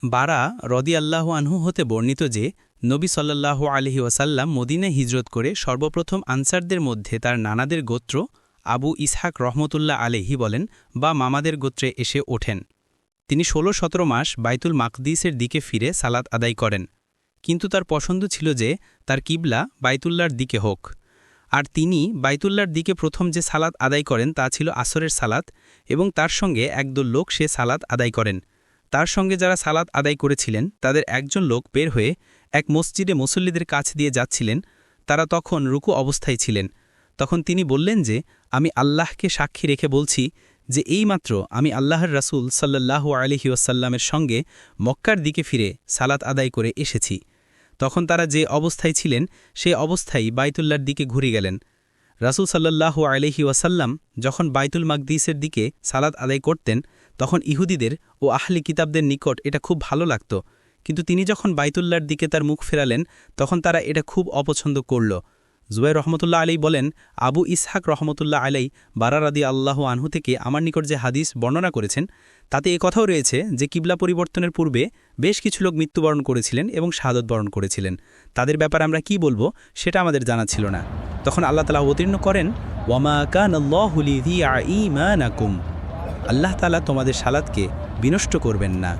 বারা রদিয়াল্লাহু আনহু হতে বর্ণিত যে নবী সাল্লাল্লাহু আলাইহি ওয়াসাল্লাম মদিনায় হিজরত করে সর্বপ্রথম আনসারদের মধ্যে তার নানাদের গোত্র আবু ইসহাক রহমতুল্লাহ আলাইহি বলেন বা মামাদের গোত্রে এসে ওঠেন। তিনি ১৬-১৭ মাস বাইতুল মাকদিসের দিকে ফিরে সালাত আদায় করেন, কিন্তু তার পছন্দ ছিল যে তার কিবলা বাইতুল্লাহর দিকে হোক। আর তিনি বাইতুল্লাহর দিকে প্রথম যে সালাত আদায় করেন তা ছিল আসরের সালাত, এবং তার সঙ্গে একদল লোক সে সালাত আদায় করেন। তার সঙ্গে যারা সালাত আদায় করেছিলেন তাদের একজন লোক বের হয়ে এক মসজিদে মুসল্লিদের কাছ দিয়ে যাচ্ছিলেন। তারা তখন রুকু অবস্থায় ছিলেন। তখন তিনি বললেন যে, আমি আল্লাহকে সাক্ষী রেখে বলছি যে এইমাত্র আমি আল্লাহর রাসূল সাল্লাল্লাহু আলাইহি ওয়াসাল্লামের সঙ্গে মক্কার দিকে ফিরে সালাত আদায় করে এসেছি। তখন তারা যে অবস্থায় ছিলেন সে অবস্থায় বাইতুল্লাহর দিকে ঘুরে গেলেন। রাসূল সাল্লাল্লাহু আলাইহি ওয়াসাল্লাম যখন বাইতুল মাকদিসের দিকে সালাত আদায় করতেন তখন ইহুদিদের ও আহলি কিতাবদের নিকট এটা খুব ভালো লাগত, কিন্তু তিনি যখন বাইতুল্লাহর দিকে তার মুখ ফেরালেন তখন তারা এটা খুব অপছন্দ করল। জুবাইর রহমতুল্লাহ আলাই বলেন, আবু ইসহাক রহমতুল্লাহ আলাই বারা রাদিয়াল্লাহু আনহু থেকে আমার নিকট যে হাদিস বর্ণনা করেছেন তাতে এ কথাও রয়েছে যে কিবলা পরিবর্তনের পূর্বে বেশ কিছু লোক মৃত্যুবরণ করেছিলেন এবং শাহাদত বরণ করেছিলেন। তাদের ব্যাপারে আমরা কি বলবো সেটা আমাদের জানা ছিল না। তখন আল্লাহ তাআলা অবতীর্ণ করেন, ওয়ামা কানাল্লাহু লিযিআ ঈমানাকুম, আল্লাহ তাআলা তোমাদের সালাতকে বিনষ্ট করবেন না।